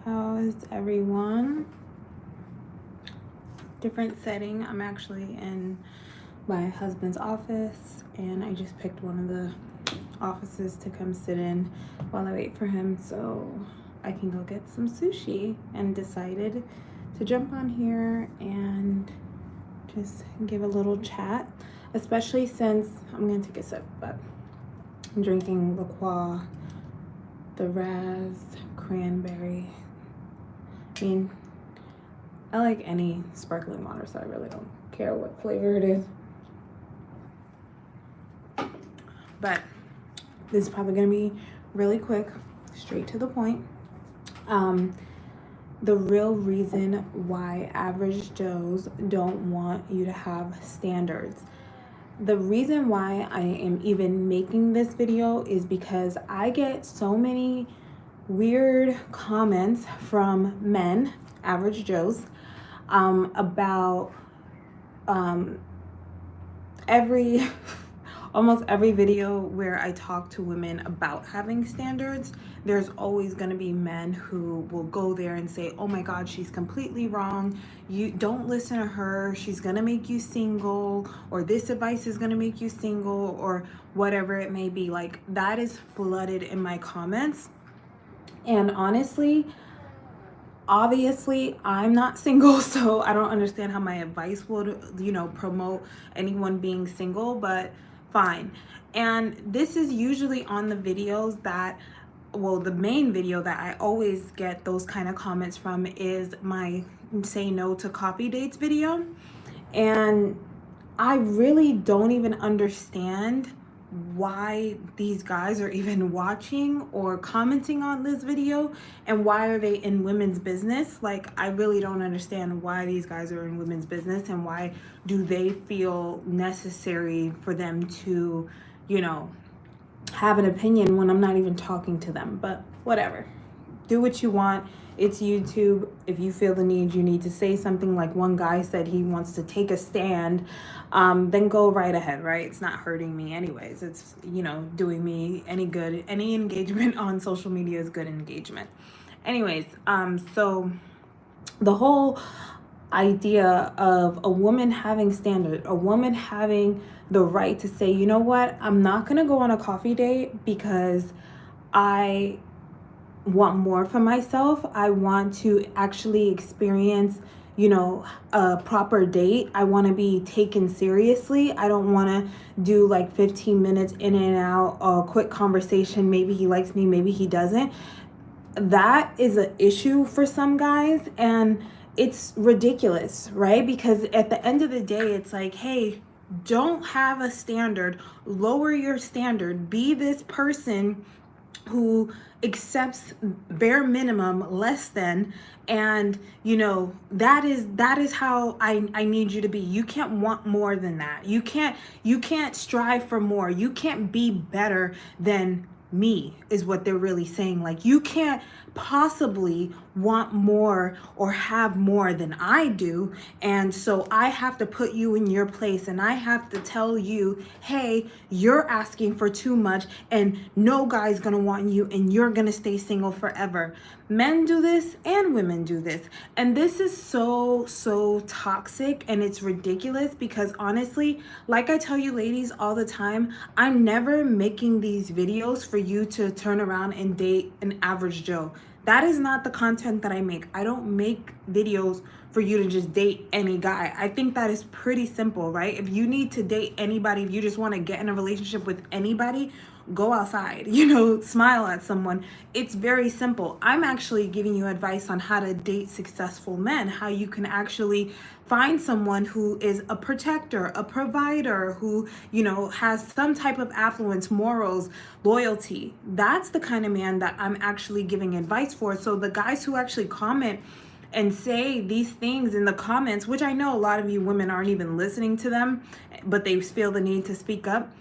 How is everyone? Different setting. I'm actually in my husband's office and I just picked one of the offices to come sit in while I wait for him so I can go get some sushi, and decided to jump on here and just give a little chat, especially since I'm gonna take a sip, but I'm drinking La Croix, the Raz cranberry. I mean, I like any sparkling water, so I really don't care what flavor it is. But this is probably gonna be really quick, straight to the point. The real reason why average Joes don't want you to have standards. The reason why I am even making this video is because I get so many weird comments from men, average Joes, about almost every video where I talk to women about having standards, there's always going to be men who will go there and say, oh my God, she's completely wrong. You don't listen to her. She's going to make you single, or this advice is going to make you single, or whatever it may be. Like, that is flooded in my comments. And honestly, obviously I'm not single, so I don't understand how my advice would, promote anyone being single, but fine. And this is usually on the videos that, well, the main video that I always get those kind of comments from is my say no to coffee dates video. And I really don't even understand why these guys are even watching or commenting on this video, and why are they in women's business. Like, I really don't understand why these guys are in women's business, and why do they feel necessary for them to, have an opinion when I'm not even talking to them. But whatever, do what you want. It's YouTube. If you feel the need, you need to say something, like one guy said he wants to take a stand, then go right ahead, right? It's not hurting me anyways. It's, doing me any good. Any engagement on social media is good engagement. Anyways, so the whole idea of a woman having standard, a woman having the right to say, you know what, I'm not gonna go on a coffee date because I want more for myself. I want to actually experience, a proper date. I want to be taken seriously. I don't want to do like 15 minutes in and out, a quick conversation. Maybe he likes me, maybe he doesn't. That is an issue for some guys, and it's ridiculous, right? Because at the end of the day, it's like, hey, don't have a standard. Lower your standard. Be this person who accepts bare minimum, less than, and that is how I need you to be. You can't want more than that. You can't strive for more. You can't be better than me, is what they're really saying. Like, you can't possibly want more or have more than I do, and so I have to put you in your place, and I have to tell you, hey, you're asking for too much, and no guy's gonna want you, and you're gonna stay single forever. Men do this and women do this, and this is so toxic, and it's ridiculous. Because honestly, like I tell you ladies all the time, I'm never making these videos for you to turn around and date an average Joe. That is not the content that I make. I don't make videos for you to just date any guy. I think that is pretty simple, right? If you need to date anybody, if you just want to get in a relationship with anybody, go outside, smile at someone. It's very simple. I'm actually giving you advice on how to date successful men, how you can actually find someone who is a protector, a provider, who, has some type of affluence, morals, loyalty. That's the kind of man that I'm actually giving advice for. So the guys who actually comment and say these things in the comments, which I know a lot of you women aren't even listening to them, but they feel the need to speak up.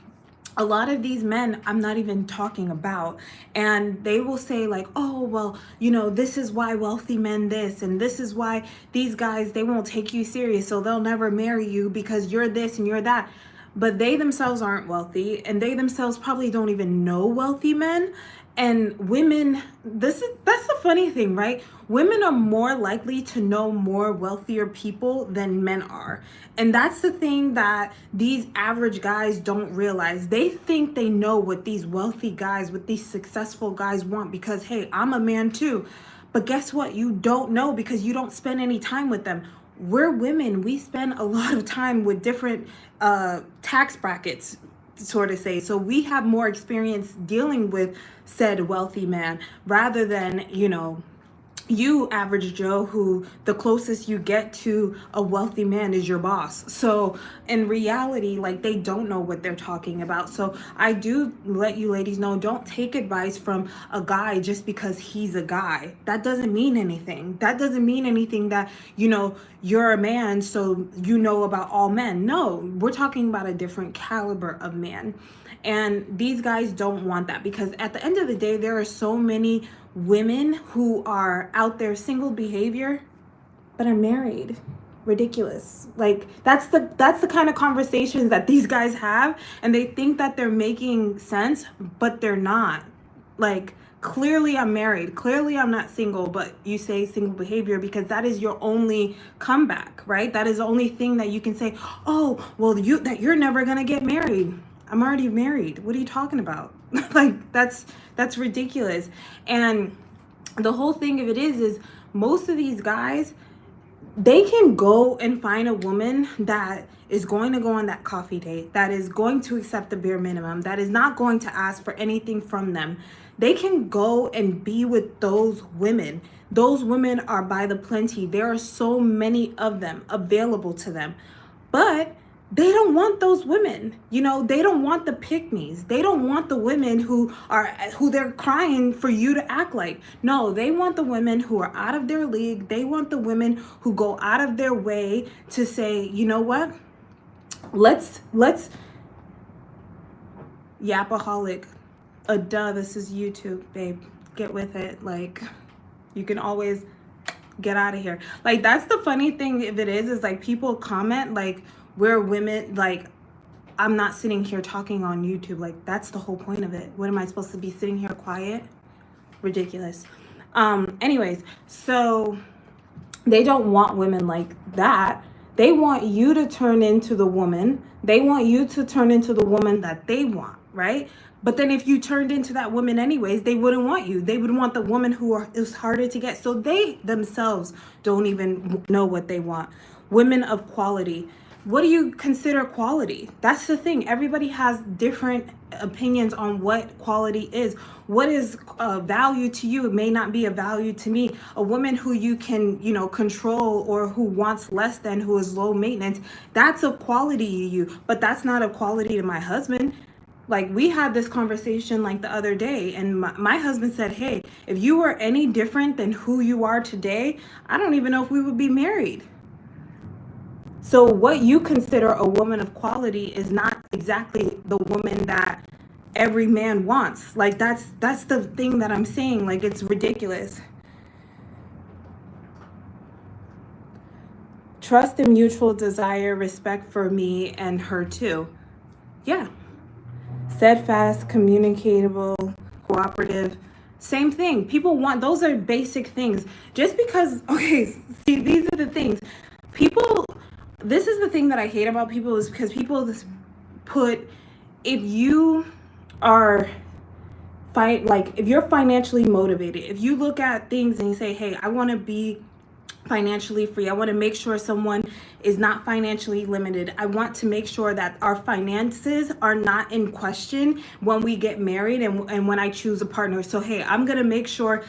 A lot of these men I'm not even talking about, and they will say like, oh, well, this is why wealthy men this, and this is why these guys, they won't take you serious, so they'll never marry you because you're this and you're that. But they themselves aren't wealthy, and they themselves probably don't even know wealthy men. And women, that's the funny thing, right? Women are more likely to know more wealthier people than men are. And that's the thing that these average guys don't realize. They think they know what these wealthy guys, what these successful guys want because, hey, I'm a man too. But guess what? You don't know because you don't spend any time with them. We're women. We spend a lot of time with different tax brackets, sort of say. So we have more experience dealing with said wealthy man rather than, you average Joe, who the closest you get to a wealthy man is your boss. So in reality, like, they don't know what they're talking about. So I do let you ladies know, don't take advice from a guy just because he's a guy. That doesn't mean anything. That doesn't mean anything that, you're a man, so you know about all men. No, we're talking about a different caliber of man. And these guys don't want that because at the end of the day, there are so many women who are out there single behavior, but are married. Ridiculous. Like, that's the kind of conversations that these guys have, and they think that they're making sense, but they're not. Like, clearly I'm married, clearly I'm not single, but you say single behavior because that is your only comeback, right? That is the only thing that you can say. Oh, well, you're never gonna get married. I'm already married. What are you talking about? Like, that's ridiculous. And the whole thing of it is most of these guys, they can go and find a woman that is going to go on that coffee date, that is going to accept the bare minimum, that is not going to ask for anything from them. They can go and be with those women. Those women are by the plenty. There are so many of them available to them. But they don't want those women. They don't want the pick-me's. They don't want the women who they're crying for you to act like. No, they want the women who are out of their league. They want the women who go out of their way to say, you know what? Let's yapaholic. This is YouTube, babe. Get with it. Like, you can always get out of here. Like, that's the funny thing of it is like, people comment like, we're women, like, I'm not sitting here talking on YouTube. Like, that's the whole point of it. What am I supposed to be sitting here quiet? Ridiculous. Anyways, so they don't want women like that. They want you to turn into the woman. They want you to turn into the woman that they want, right? But then if you turned into that woman anyways, they wouldn't want you. They would want the woman who is harder to get. So they themselves don't even know what they want. Women of quality. What do you consider quality? That's the thing. Everybody has different opinions on what quality is. What is value to you? It may not be a value to me. A woman who you can, control, or who wants less than, who is low maintenance, that's of quality to you. But that's not of quality to my husband. Like, we had this conversation like the other day, and my husband said, hey, if you were any different than who you are today, I don't even know if we would be married. So what you consider a woman of quality is not exactly the woman that every man wants. Like, that's the thing that I'm saying. Like, it's ridiculous. Trust and mutual desire, respect for me and her too. Yeah. Steadfast, communicable, cooperative. Same thing. People want, those are basic things. Just because, okay, see, these are the things. This is the thing that I hate about people, is because people put, if you are if you're financially motivated, if you look at things and you say, hey, I want to be financially free, I want to make sure someone is not financially limited, I want to make sure that our finances are not in question when we get married and when I choose a partner. So hey, I'm going to make sure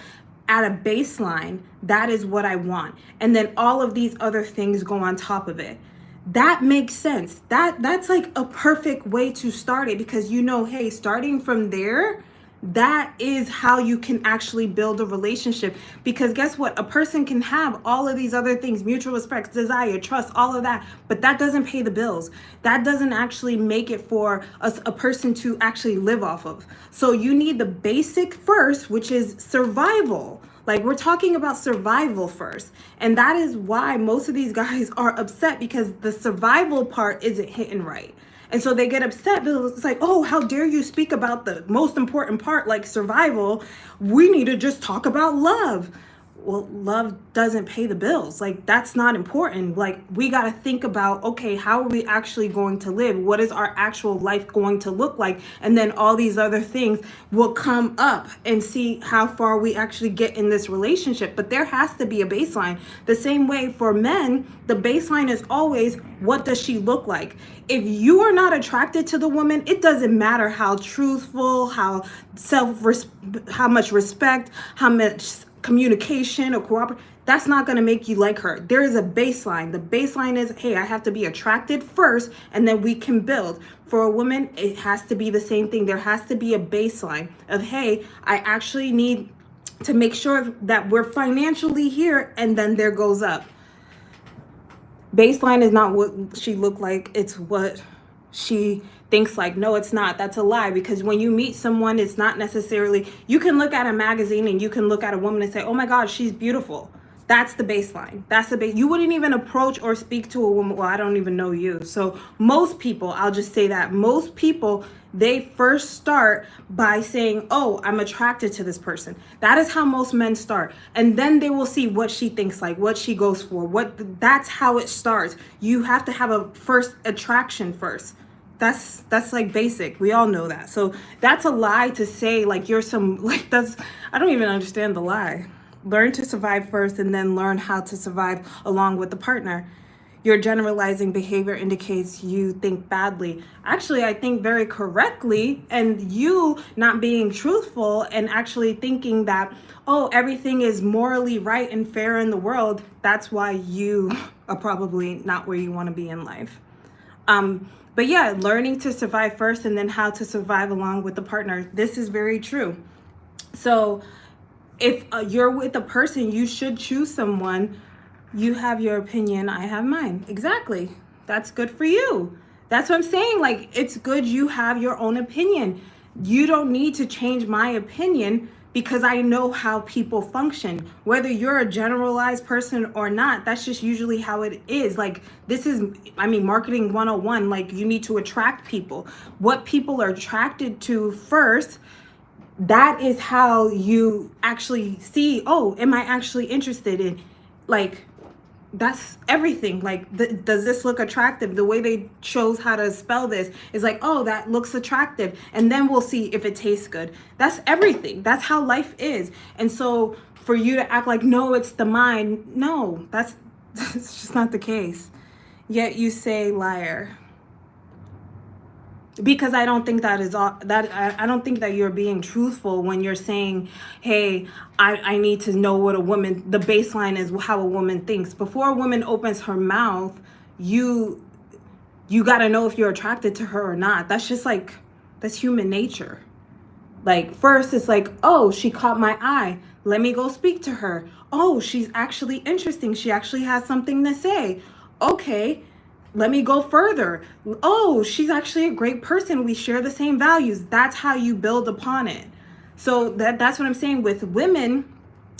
at a baseline, that is what I want. And then all of these other things go on top of it. That makes sense. That's like a perfect way to start it, because hey, starting from there, that is how you can actually build a relationship. Because guess what? A person can have all of these other things, mutual respect, desire, trust, all of that, but that doesn't pay the bills. That doesn't actually make it for a person to actually live off of. So you need the basic first, which is survival. Like, we're talking about survival first. And that is why most of these guys are upset, because the survival part isn't hitting right. And so they get upset because it's like, oh, how dare you speak about the most important part, like survival? We need to just talk about love. Well, love doesn't pay the bills. Like, that's not important. Like, we got to think about, okay, how are we actually going to live? What is our actual life going to look like? And then all these other things will come up and see how far we actually get in this relationship. But there has to be a baseline. The same way for men, the baseline is always, what does she look like? If you are not attracted to the woman, it doesn't matter how truthful, how much respect, how much communication or cooperation, that's not going to make you like her. There is a baseline. The baseline is, hey, I have to be attracted first, and then we can build. For a woman, it has to be the same thing. There has to be a baseline of, hey, I actually need to make sure that we're financially here, and then there goes up. Baseline is not what she looked like, it's what she thinks like. No, it's not. That's a lie, because when you meet someone, it's not necessarily, you can look at a magazine and you can look at a woman and say, oh my God, she's beautiful. That's the baseline. That's the you wouldn't even approach or speak to a woman, well, I don't even know you. So most people, I'll just say that, most people, they first start by saying, oh, I'm attracted to this person. That is how most men start. And then they will see what she thinks like, what she goes for, that's how it starts. You have to have a first attraction first. That's like basic. We all know that. So that's a lie to say like you're some, like that's, I don't even understand the lie. Learn to survive first and then learn how to survive along with the partner. Your generalizing behavior indicates you think badly. Actually, I think very correctly, and you not being truthful and actually thinking that, oh, everything is morally right and fair in the world, that's why you are probably not where you want to be in life. But yeah, learning to survive first and then how to survive along with the partner. This is very true. So if you're with a person, you should choose someone. You have your opinion, I have mine. Exactly. That's good for you. That's what I'm saying. Like, it's good you have your own opinion. You don't need to change my opinion because I know how people function. Whether you're a generalized person or not, that's just usually how it is. Like, this is, I mean, marketing 101. Like, you need to attract people. What people are attracted to first, that is how you actually see, oh, am I actually interested in, like, that's everything. Like, does this look attractive? The way they chose how to spell this is like, oh, that looks attractive. And then we'll see if it tastes good. That's everything. That's how life is. And so for you to act like, no, it's the mind. No, that's just not the case. Yet you say liar. Because I don't think that is all that I don't think that you're being truthful when you're saying, hey, I need to know what a woman, the baseline is how a woman thinks. Before a woman opens her mouth, you got to know if you're attracted to her or not. That's just like, that's human nature. Like, first it's like, oh, she caught my eye, let me go speak to her. Oh, she's actually interesting, she actually has something to say. Okay, let me go further. Oh, she's actually a great person. We share the same values. That's how you build upon it. So that's what I'm saying with women.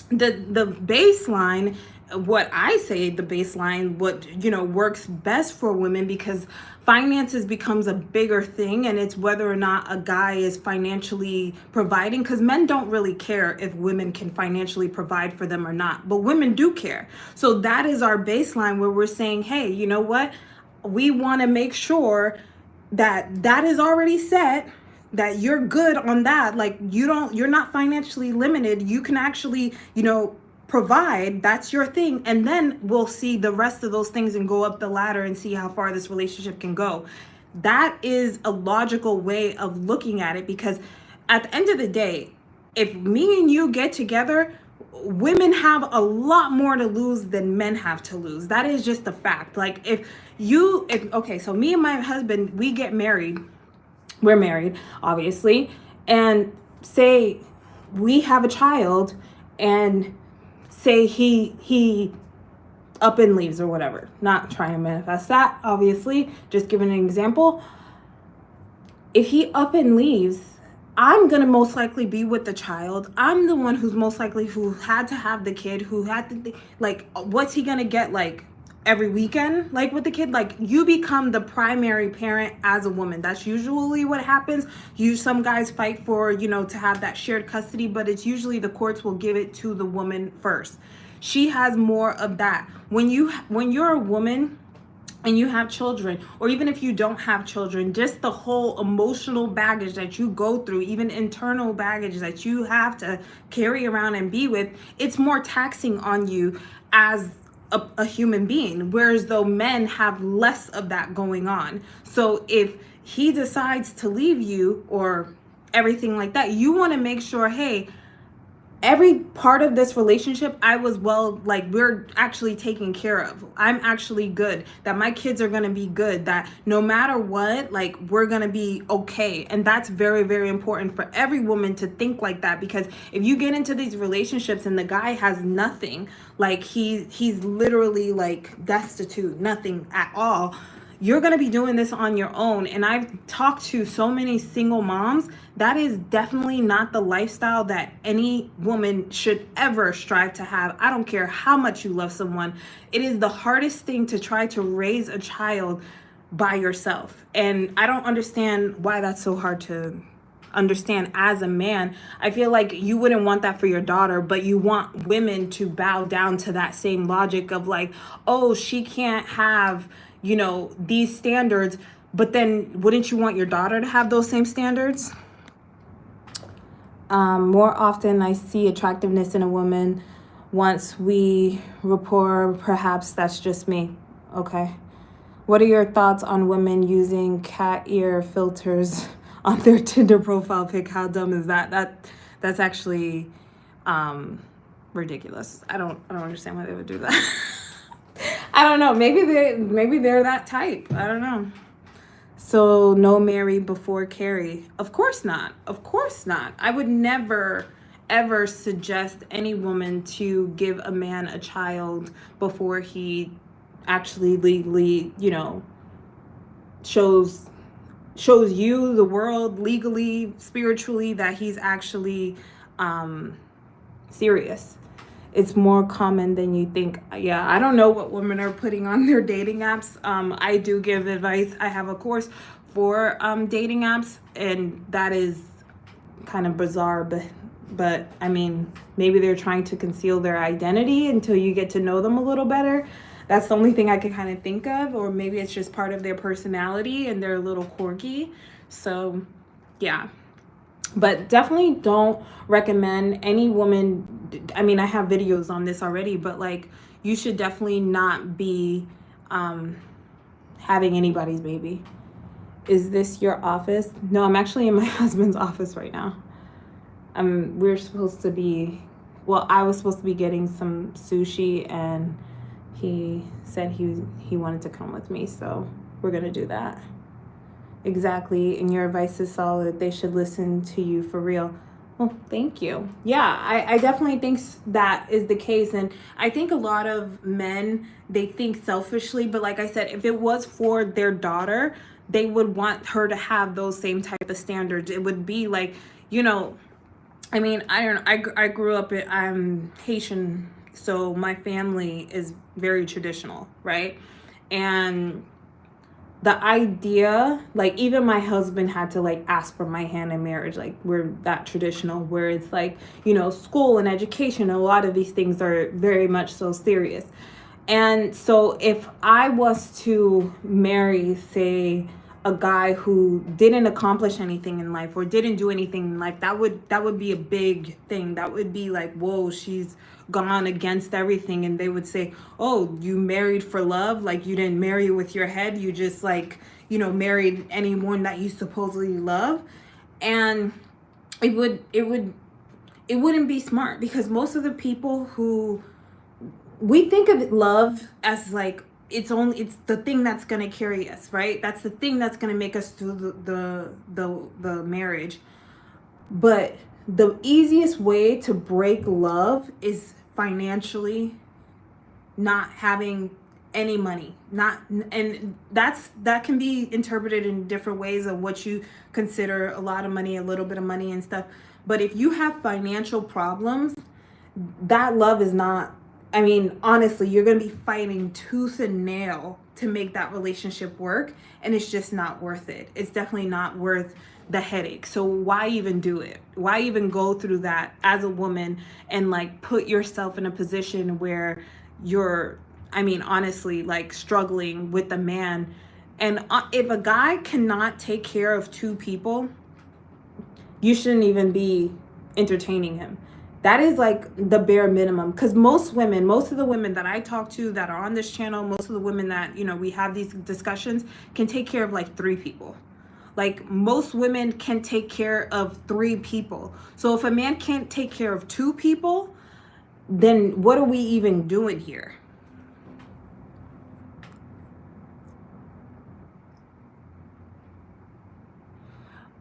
The baseline, what I say, the baseline, what, you know, works best for women, because finances becomes a bigger thing, and it's whether or not a guy is financially providing, because men don't really care if women can financially provide for them or not, but women do care. So that is our baseline, where we're saying, hey, you know what? We want to make sure that that is already set, that you're good on that. Like, you're not financially limited. You can actually, you know, provide. That's your thing. And then we'll see the rest of those things and go up the ladder and see how far this relationship can go. That is a logical way of looking at it, because at the end of the day, if me and you get together, women have a lot more to lose than men have to lose. That is just a fact. Like, okay, so me and my husband, we get married. We're married, obviously. And say we have a child, and say he up and leaves or whatever. Not trying to manifest that, obviously, just giving an example. If he up and leaves, I'm gonna most likely be with the child. I'm the one who's most likely who had to have the kid, who had to, like, what's he gonna get? Like, every weekend, like with the kid. Like, you become the primary parent as a woman. That's usually what happens. Some guys fight for, you know, to have that shared custody, but it's usually the courts will give it to the woman first. She has more of that. When you're a woman and you have children, or even if you don't have children, just the whole emotional baggage that you go through, even internal baggage that you have to carry around and be with, it's more taxing on you as a human being. Whereas though men have less of that going on. So if he decides to leave you or everything like that, you want to make sure, hey, every part of this relationship, I was like, we're actually taken care of. I'm actually good, that my kids are going to be good, that no matter what, like, we're going to be okay. And that's very, very important for every woman to think like that, because if you get into these relationships and the guy has nothing, like he's literally like destitute, nothing at all, you're going to be doing this on your own. And I've talked to so many single moms. That is definitely not the lifestyle that any woman should ever strive to have. I don't care how much you love someone. It is the hardest thing to try to raise a child by yourself. And I don't understand why that's so hard to understand as a man. I feel like you wouldn't want that for your daughter, but you want women to bow down to that same logic of like, oh, she can't have, you know, these standards, but then wouldn't you want your daughter to have those same standards? More often I see attractiveness in a woman once we rapport. Perhaps that's just me. Okay. What are your thoughts on women using cat ear filters on their Tinder profile pic? How dumb is that? That's actually ridiculous. I don't understand why they would do that. I don't know. Maybe they're that type. I don't know. So no marry before carry. Of course not. Of course not. I would never ever suggest any woman to give a man a child before he actually legally, you know, shows you, the world, legally, spiritually, that he's actually serious. It's more common than you think. Yeah, I don't know what women are putting on their dating apps. I do give advice. I have a course for dating apps, and that is kind of bizarre, but I mean, maybe they're trying to conceal their identity until you get to know them a little better. That's the only thing I can kind of think of. Or maybe it's just part of their personality and they're a little quirky. So yeah, but definitely don't recommend any woman. I mean, I have videos on this already, but like, you should definitely not be having anybody's baby. Is this your office? No, I'm actually in my husband's office right now. We're supposed to be, well, I was supposed to be getting some sushi, and he said he wanted to come with me, so we're gonna do that. Exactly, and your advice is solid. They should listen to you for real. Well, thank you. Yeah, I definitely think that is the case. And I think a lot of men, they think selfishly, but like I said, if it was for their daughter, they would want her to have those same type of standards. It would be like, you know, I mean, I grew up I'm Haitian, so my family is very traditional, right? And the idea, like, even my husband had to like ask for my hand in marriage. Like, we're that traditional, where it's like, you know, school and education, a lot of these things are very much so serious. And so if I was to marry, say, a guy who didn't accomplish anything in life or didn't do anything in life, that would be a big thing. That would be like, whoa, she's gone against everything. And they would say, oh, you married for love? Like, you didn't marry with your head, you just, like, you know, married anyone that you supposedly love. And it wouldn't be smart, because most of the people who, we think of love as like, it's the thing that's gonna carry us, right? That's the thing that's gonna make us through the marriage. But the easiest way to break love is financially not having any money. And that can be interpreted in different ways of what you consider a lot of money, a little bit of money, and stuff. But if you have financial problems, that love is not I mean, honestly, you're going to be fighting tooth and nail to make that relationship work, and it's just not worth it. It's definitely not worth the headache. So why even do it? Why even go through that as a woman and like put yourself in a position where you're, I mean, honestly, like struggling with a man. And if a guy cannot take care of two people, you shouldn't even be entertaining him. That is like the bare minimum, because most women, most of the women that I talk to that are on this channel, most of the women that, you know, we have these discussions can take care of like 3 people. Like most women can take care of 3 people. So if a man can't take care of 2 people, then what are we even doing here?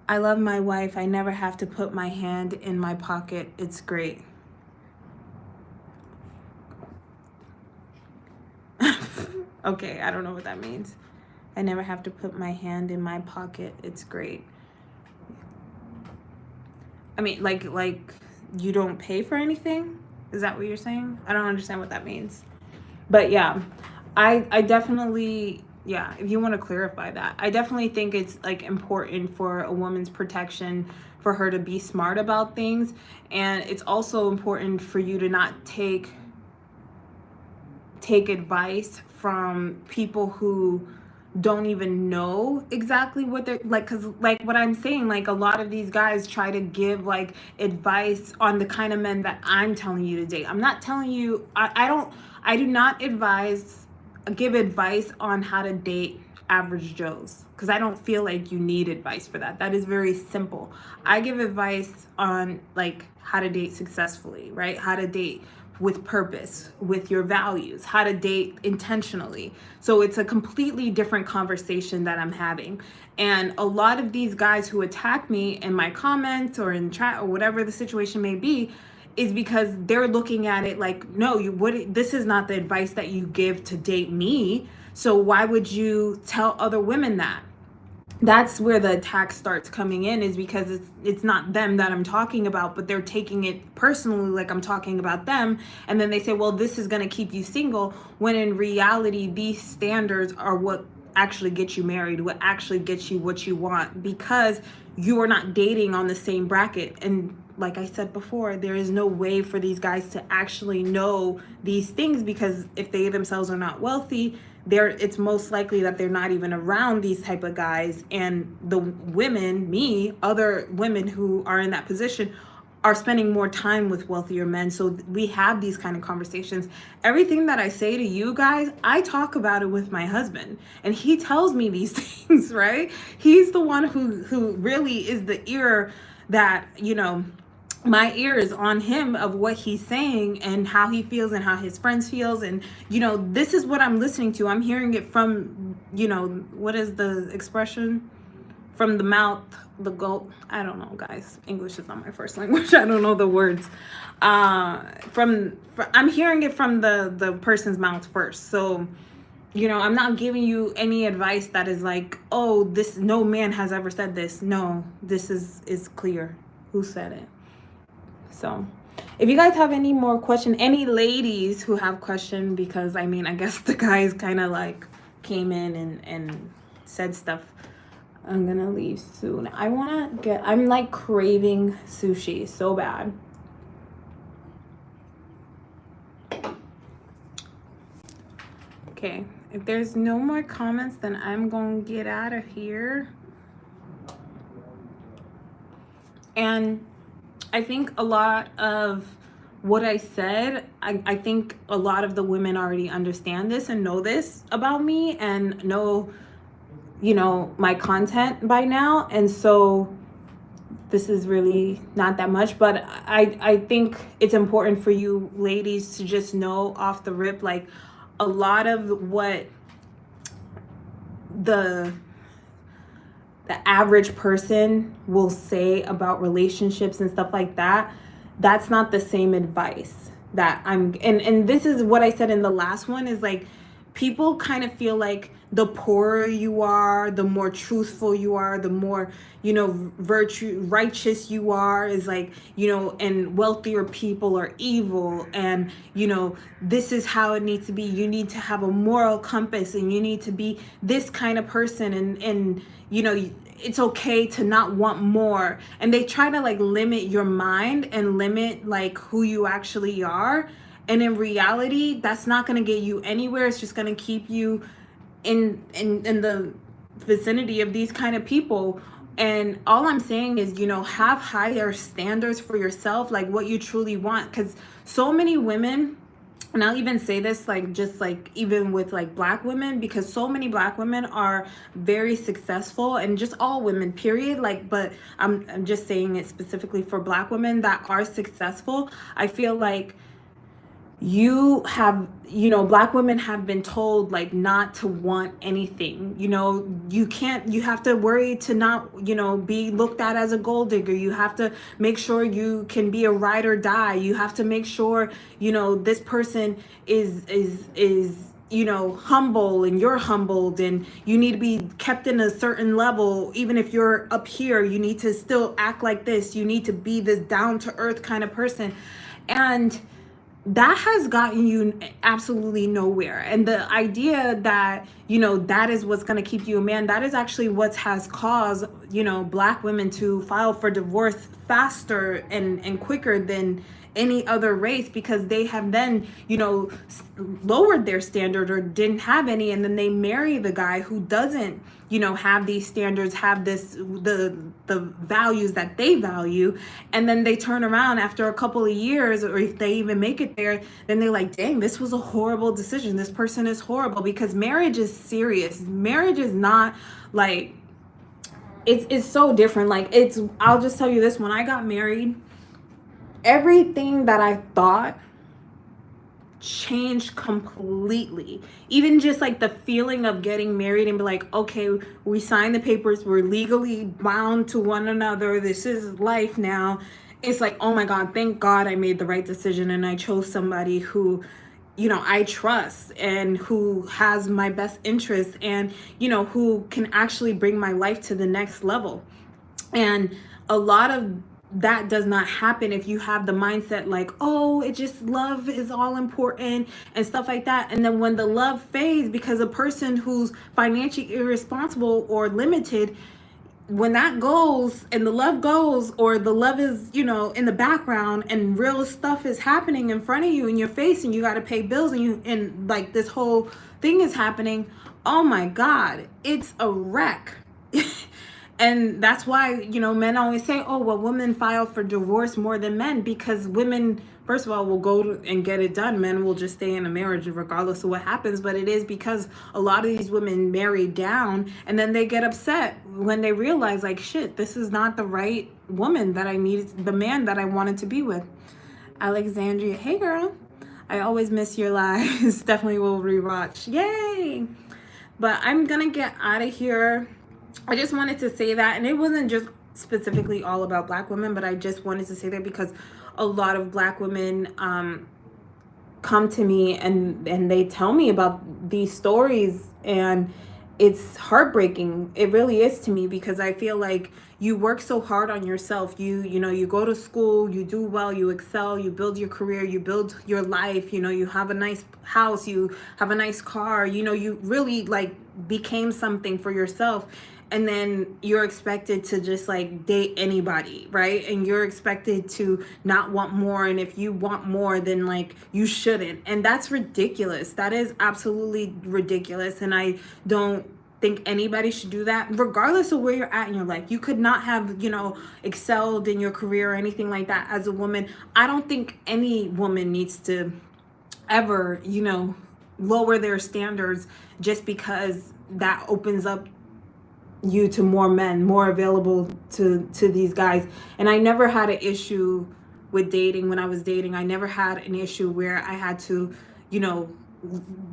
I love my wife. I never have to put my hand in my pocket. It's great. Okay, I don't know what that means. I never have to put my hand in my pocket. It's great. I mean, like you don't pay for anything? Is that what you're saying? I don't understand what that means. But yeah, I definitely, yeah, if you want to clarify that, I definitely think it's like important for a woman's protection for her to be smart about things. And it's also important for you to not take advice from people who don't even know exactly what they're like, because like what I'm saying, like a lot of these guys try to give like advice on the kind of men that I'm telling you to date. I'm not telling you, I do not give advice on how to date average Joes, because I don't feel like you need advice for that. That is very simple. I give advice on like how to date successfully, right? How to date with purpose, with your values, how to date intentionally. So it's a completely different conversation that I'm having. And a lot of these guys who attack me in my comments or in chat or whatever the situation may be, is because they're looking at it like, no, this is not the advice that you give to date me. So why would you tell other women that? That's where the attack starts coming in, is because it's not them that I'm talking about, but they're taking it personally like I'm talking about them. And then they say, well, this is going to keep you single, when in reality these standards are what actually gets you married, what actually gets you what you want, because you are not dating on the same bracket. And like I said before, there is no way for these guys to actually know these things, because if they themselves are not wealthy, it's most likely that they're not even around these type of guys. And the women, other women who are in that position, are spending more time with wealthier men. So we have these kind of conversations. Everything that I say to you guys, I talk about it with my husband, and he tells me these things, right? He's the one who really is the ear that, you know, my ear is on him of what he's saying and how he feels and how his friends feels. And, you know, this is what I'm listening to. I'm hearing it from, you know, what is the expression? From the mouth, the goat. I don't know, guys. English is not my first language. I don't know the words. I'm hearing it from the person's mouth first. So, you know, I'm not giving you any advice that is like, oh, no man has ever said this. No, this is clear who said it. So if you guys have any more questions, any ladies who have questions, because I mean, I guess the guys kind of like came in and said stuff. I'm gonna leave soon. I'm like craving sushi so bad. Okay, if there's no more comments, then I'm gonna get out of here. And I think a lot of what I said, I think a lot of the women already understand this and know this about me and know, you know, my content by now. And so this is really not that much, but I think it's important for you ladies to just know off the rip, like a lot of what the average person will say about relationships and stuff like that, that's not the same advice that and this is what I said in the last one, is like, people kind of feel like the poorer you are, the more truthful you are, the more, righteous you are, is like, and wealthier people are evil. And, this is how it needs to be. You need to have a moral compass, and you need to be this kind of person. And it's okay to not want more. And they try to like limit your mind and limit like who you actually are. And in reality, that's not going to get you anywhere. It's just going to keep you in the vicinity of these kind of people. And all I'm saying is, have higher standards for yourself, like what you truly want. Because so many women, and I'll even say this like just like even with like Black women, because so many Black women are very successful, and just all women period, like, but I'm just saying it specifically for Black women that are successful. I feel like Black women have been told like not to want anything. You have to worry to not, be looked at as a gold digger. You have to make sure you can be a ride or die. You have to make sure, this person is humble, and you're humbled, and you need to be kept in a certain level. Even if you're up here, you need to still act like this. You need to be this down to earth kind of person. And that has gotten you absolutely nowhere. And the idea that, that is what's going to keep you a man, that is actually what has caused, Black women to file for divorce faster and quicker than any other race, because they have then, lowered their standard or didn't have any. And then they marry the guy who doesn't, have these standards, have the values that they value. And then they turn around after a couple of years, or if they even make it there, then they're like, dang, this was a horrible decision. This person is horrible. Because marriage is serious. Marriage is not like, it's so different. Like, I'll just tell you this, when I got married, everything that I thought changed completely. Even just like the feeling of getting married and be like, okay, we signed the papers, we're legally bound to one another, this is life now. It's like, oh my God, thank God I made the right decision, and I chose somebody who, I trust, and who has my best interest, and, who can actually bring my life to the next level. And a lot of that does not happen if you have the mindset like, oh, it just, love is all important and stuff like that. And then when the love fades because a person who's financially irresponsible or limited, when that goes and the love goes, or the love is, in the background, and real stuff is happening in front of you in your face, and you got to pay bills, and like this whole thing is happening, oh my God, it's a wreck. And that's why, men always say, oh, well, women file for divorce more than men, because women, first of all, will go and get it done. Men will just stay in a marriage regardless of what happens. But it is because a lot of these women marry down, and then they get upset when they realize, like, shit, this is not the right woman that I needed, the man that I wanted to be with. Alexandria, hey girl, I always miss your lives. Definitely will rewatch. Yay! But I'm gonna get out of here. I just wanted to say that, and it wasn't just specifically all about Black women, but I just wanted to say that because a lot of Black women come to me and they tell me about these stories, and it's heartbreaking. It really is to me, because I feel like you work so hard on yourself. You go to school, you do well, you excel, you build your career, you build your life, you have a nice house, you have a nice car, you really like became something for yourself. And then you're expected to just like date anybody, right? And you're expected to not want more. And if you want more, then like you shouldn't. And that's ridiculous. That is absolutely ridiculous. And I don't think anybody should do that, regardless of where you're at in your life. You could not have, excelled in your career or anything like that as a woman. I don't think any woman needs to ever, lower their standards just because that opens up you to more men, more available to these guys. And I never had an issue with dating. When I was dating, I never had an issue where I had to,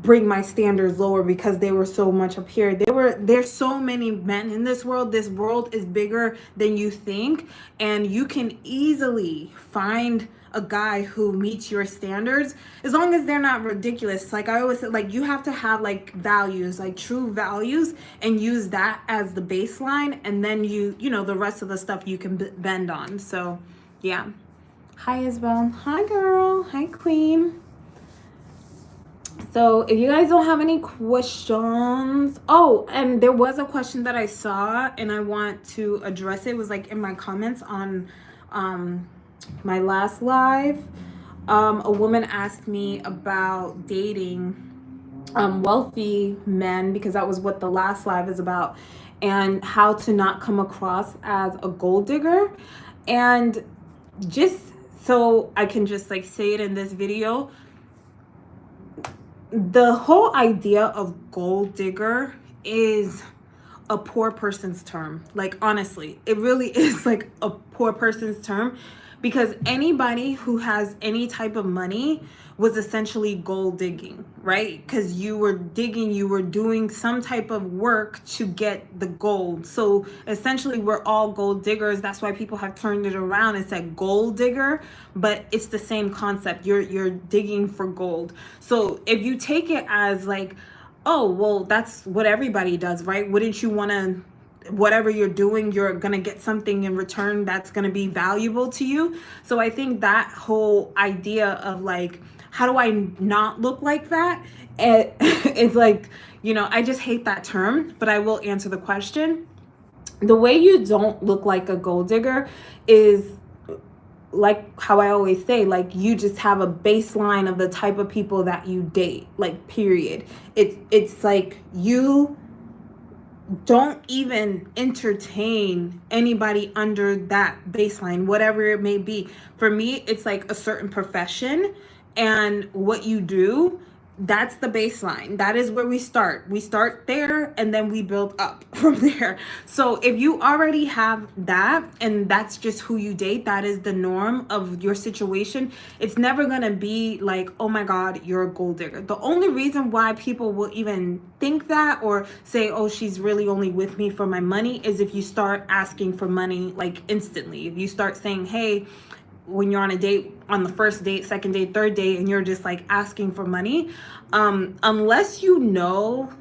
bring my standards lower because they were so much up here. There's so many men in this world. This world is bigger than you think, and you can easily find a guy who meets your standards as long as they're not ridiculous. Like I always say, like you have to have like values, like true values, and use that as the baseline, and then you know the rest of the stuff you can bend on. So yeah. Hi Isabel. Hi girl. Hi queen. So if you guys don't have any questions, oh, and there was a question that I saw and I want to address it. It was like in my comments on my last live. A woman asked me about dating wealthy men, because that was what the last live is about, and how to not come across as a gold digger. And just so I can just like say it in this video, the whole idea of gold digger is a poor person's term. Like honestly, it really is like a poor person's term, because anybody who has any type of money was essentially gold digging, right? Because you were digging, you were doing some type of work to get the gold. So essentially we're all gold diggers. That's why people have turned it around and said gold digger, but it's the same concept. You're digging for gold. So if you take it as like, oh, well, that's what everybody does, right? Wouldn't you want to, whatever you're doing, you're going to get something in return that's going to be valuable to you? So I think that whole idea of like, how do I not look like that? It's like, you know, I just hate that term, but I will answer the question. The way you don't look like a gold digger is like how I always say, like you just have a baseline of the type of people that you date, like period. It's like you don't even entertain anybody under that baseline, whatever it may be. For me, it's like a certain profession and what you do. That's the baseline. That is where we start. We start there and then we build up from there. So if you already have that and that's just who you date, that is the norm of your situation, it's never going to be like, oh my God, you're a gold digger. The only reason why people will even think that or say, oh, she's really only with me for my money, is if you start asking for money like instantly. If you start saying, hey, when you're on a date, on the first date, second date, third date, and you're just like asking for money, unless you know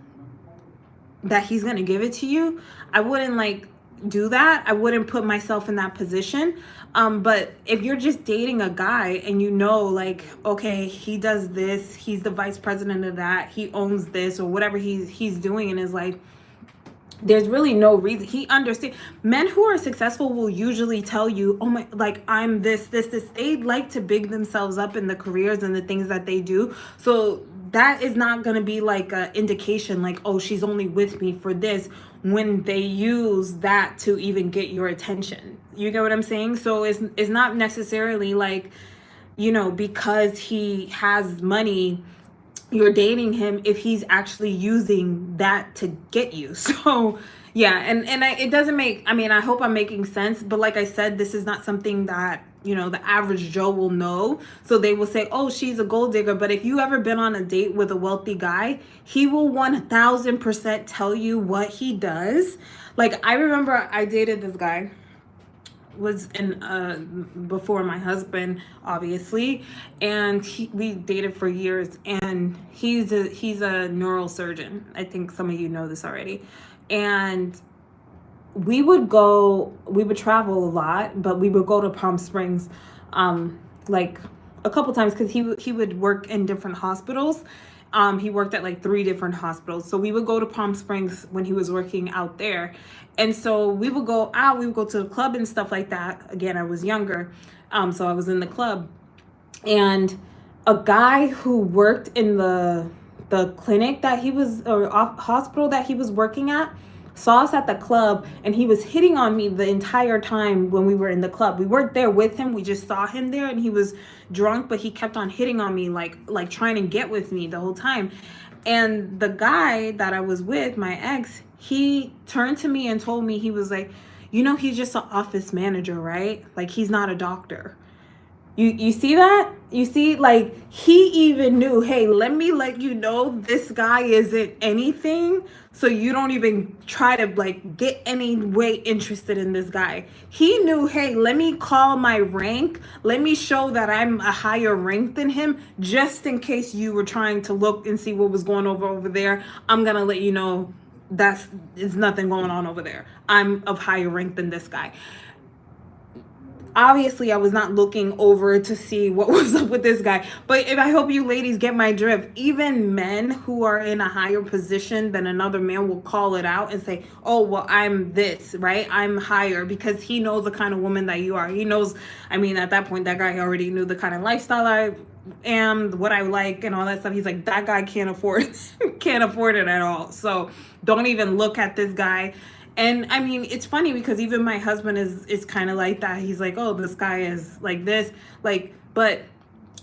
that he's gonna give it to you, I wouldn't like do that. I wouldn't put myself in that position. But if you're just dating a guy and you know, like, okay, he does this, he's the vice president of that, he owns this, or whatever he's doing, and is like, there's really no reason. He understands. Men who are successful will usually tell you, oh my, like I'm this. They like to big themselves up in the careers and the things that they do. So that is not going to be like an indication like, oh, she's only with me for this, when they use that to even get your attention. You get what I'm saying? So it's not necessarily like, you know, because he has money, you're dating him, if he's actually using that to get you. So yeah, it doesn't make, I mean, I hope I'm making sense, but like I said, this is not something that, you know, the average Joe will know. So they will say, oh, she's a gold digger. But if you ever been on a date with a wealthy guy, he will 1000% tell you what he does. Like I remember I dated this guy, was in before my husband, obviously, and we dated for years, and he's a neurosurgeon. I think some of you know this already. And we would travel a lot, but we would go to Palm Springs like a couple times, because he would work in different hospitals. He worked at like 3 different hospitals. So we would go to Palm Springs when he was working out there. And so we would go out, we would go to the club and stuff like that. Again, I was younger. So I was in the club. And a guy who worked in the clinic that he was, or hospital that he was working at, saw us at the club, and he was hitting on me the entire time when we were in the club. We weren't there with him, we just saw him there, and he was drunk, but he kept on hitting on me, like trying to get with me the whole time. And the guy that I was with, my ex, he turned to me and told me, he was like, you know, he's just an office manager, right? Like he's not a doctor. You see that? You see, like, he even knew, hey, let me let you know this guy isn't anything, so you don't even try to like get any way interested in this guy. He knew, hey, let me call my rank, let me show that I'm a higher rank than him, just in case you were trying to look and see what was going over there. I'm gonna let you know that's it's nothing going on over there. I'm of higher rank than this guy. Obviously I was not looking over to see what was up with this guy, but if I hope you ladies get my drift, even men who are in a higher position than another man will call it out and say, oh well, I'm this, right, I'm higher, because he knows the kind of woman that you are. He knows, I mean, at that point that guy already knew the kind of lifestyle I am, what I like and all that stuff. He's like, that guy can't afford can't afford it at all, so don't even look at this guy. And I mean, it's funny because even my husband is kind of like that. He's like, oh, this guy is like this, like, but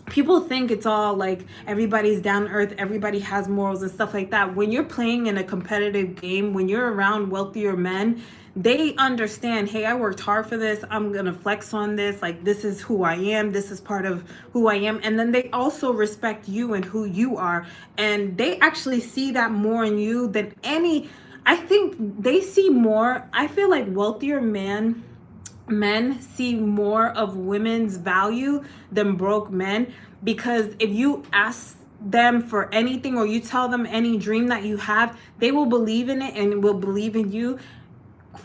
people think it's all like everybody's down to earth, everybody has morals and stuff like that. When you're playing in a competitive game, when you're around wealthier men, they understand, hey, I worked hard for this, I'm gonna flex on this, like, this is who I am, this is part of who I am. And then they also respect you and who you are, and they actually see that more in you than any, I think they see more. I feel like wealthier men see more of women's value than broke men, because if you ask them for anything or you tell them any dream that you have, they will believe in it and will believe in you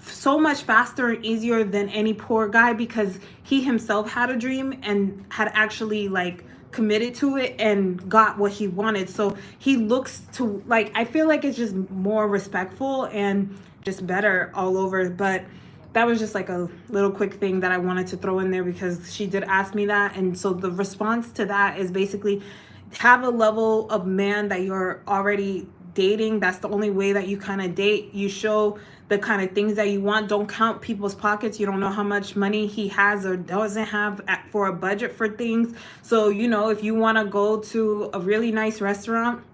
so much faster and easier than any poor guy, because he himself had a dream and had actually like committed to it and got what he wanted. So he looks to, like, I feel like it's just more respectful and just better all over. But that was just like a little quick thing that I wanted to throw in there because she did ask me that. And so the response to that is basically have a level of man that you're already dating. That's the only way that you kind of date. You show the kind of things that you want. Don't count people's pockets. You don't know how much money he has or doesn't have for a budget for things. So, you know, if you want to go to a really nice restaurant,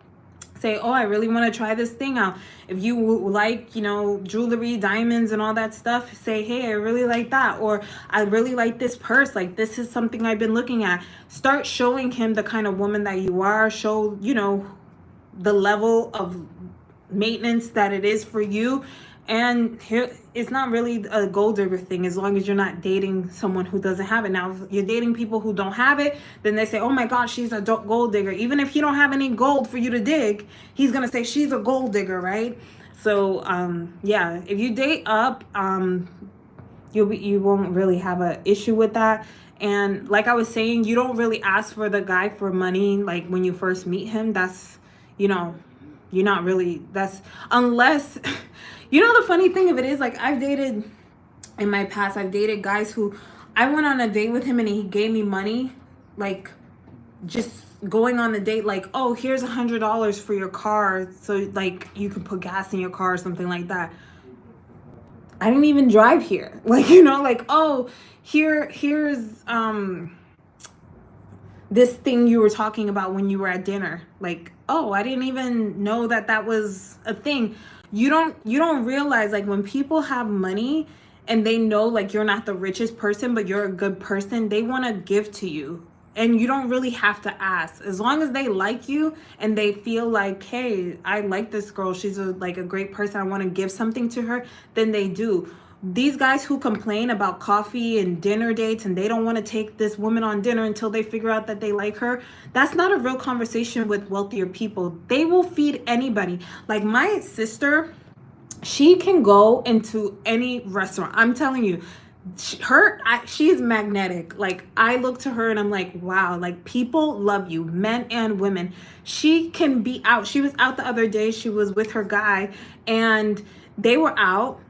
say, oh, I really want to try this thing out. If you like, you know, jewelry, diamonds and all that stuff, say, hey, I really like that. Or I really like this purse. Like, this is something I've been looking at. Start showing him the kind of woman that you are. Show, you know, the level of maintenance that it is for you. And here, it's not really a gold digger thing as long as you're not dating someone who doesn't have it. Now, if you're dating people who don't have it, then they say, oh my God, she's a gold digger. Even if he don't have any gold for you to dig, he's going to say she's a gold digger, right? So, yeah, if you date up, you won't really have an issue with that. And like I was saying, you don't really ask for the guy for money. Like when you first meet him, that's, you know, you're not really, that's unless, you know, the funny thing of it is, like, I've dated in my past, I've dated guys who I went on a date with him and he gave me money, like just going on the date, like, oh, here's $100 for your car, so like you can put gas in your car or something like that. I didn't even drive here. Like, you know, like, oh, here's this thing you were talking about when you were at dinner. Like, oh, I didn't even know that that was a thing. You don't realize, like, when people have money and they know, like, you're not the richest person, but you're a good person, they want to give to you. And you don't really have to ask. As long as they like you and they feel like, hey, I like this girl, she's a great person, I want to give something to her, then they do. These guys who complain about coffee and dinner dates and they don't want to take this woman on dinner until they figure out that they like her, that's not a real conversation with wealthier people. They will feed anybody. Like my sister, she can go into any restaurant. I'm telling you, she is magnetic. Like, I look to her and I'm like, wow, like, people love you, men and women. She can be out. She was out the other day. She was with her guy and they were out.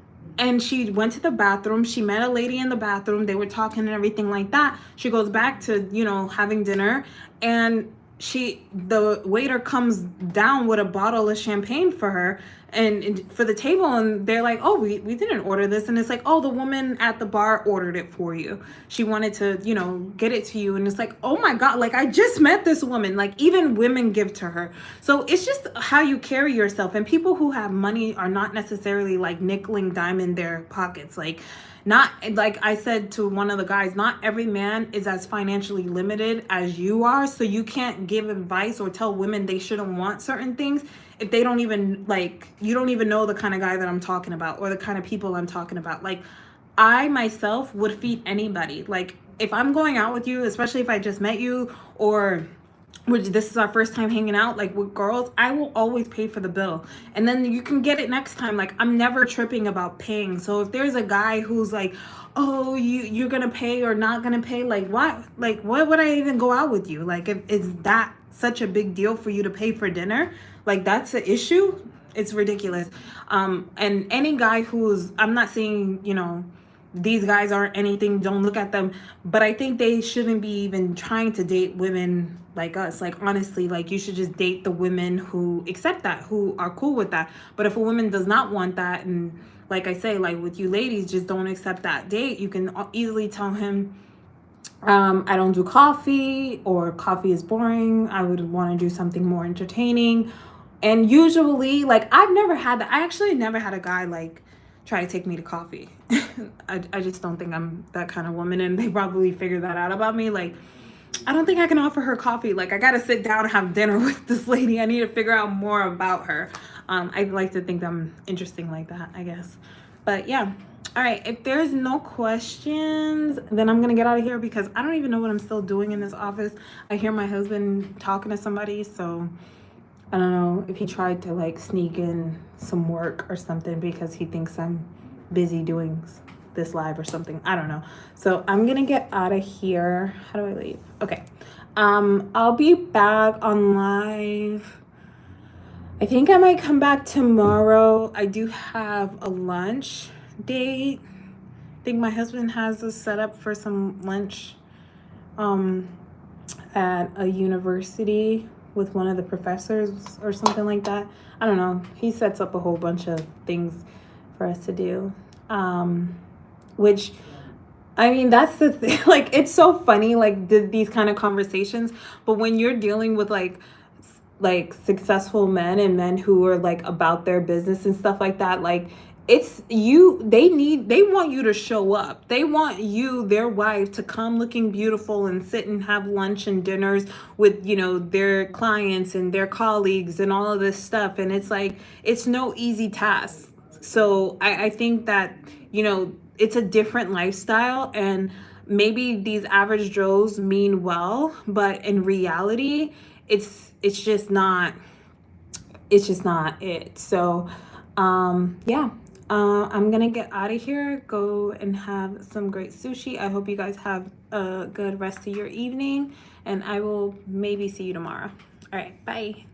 And she went to the bathroom. She met a lady in the bathroom. They were talking and everything like that. She goes back to, you know, having dinner. And the waiter comes down with a bottle of champagne for her. and for the table, and they're like, oh, we didn't order this, and it's like, oh, the woman at the bar ordered it for you. She wanted to, you know, get it to you, and it's like, oh my God, like I just met this woman. Like even women give to her. So it's just how you carry yourself, and people who have money are not necessarily like nickeling dime in their pockets. Like, not like I said to one of the guys, not every man is as financially limited as you are, so you can't give advice or tell women they shouldn't want certain things if they don't even, like, you don't even know the kind of guy that I'm talking about or the kind of people I'm talking about. Like, I myself would feed anybody. Like, if I'm going out with you, especially if I just met you, or which this is our first time hanging out, like with girls, I will always pay for the bill, and then you can get it next time. Like, I'm never tripping about paying. So if there's a guy who's like, oh, you're gonna pay or not gonna pay, like what, like what would I even go out with you? Like, if it's that such a big deal for you to pay for dinner, like that's an issue. It's ridiculous. And any guy who's, I'm not saying, you know, these guys aren't anything, don't look at them, but I think they shouldn't be even trying to date women like us. Like, honestly, like, you should just date the women who accept that, who are cool with that. But if a woman does not want that, and like I say, like with you ladies, just don't accept that date, you can easily tell him, I don't do coffee, or coffee is boring, I would want to do something more entertaining. And usually, like, I've never had that. I actually never had a guy like try to take me to coffee. I just don't think I'm that kind of woman, and they probably figured that out about me. Like, I don't think I can offer her coffee. Like, I gotta sit down and have dinner with this lady. I need to figure out more about her. I like to think I'm interesting like that, I guess. But yeah. All right, if there's no questions, then I'm gonna get out of here because I don't even know what I'm still doing in this office. I hear my husband talking to somebody, so I don't know if he tried to like sneak in some work or something because he thinks I'm busy doing this live or something. I don't know. So I'm gonna get out of here. How do I leave? Okay. I'll be back on live. I think I might come back tomorrow. I do have a lunch date. I think my husband has us set up for some lunch at a university with one of the professors or something like that. I don't know. He sets up a whole bunch of things for us to do. Which, I mean, that's the thing. Like, it's so funny, like, these kind of conversations. But when you're dealing with like successful men and men who are like about their business and stuff like that, like, it's you, they want you to show up. They want you, their wife, to come looking beautiful and sit and have lunch and dinners with, you know, their clients and their colleagues and all of this stuff. And it's like, it's no easy task. So I think that, you know, it's a different lifestyle, and maybe these average Joes mean well, but in reality, it's just not it. So yeah. I'm gonna get out of here, go and have some great sushi. I hope you guys have a good rest of your evening, and I will maybe see you tomorrow. All right, bye.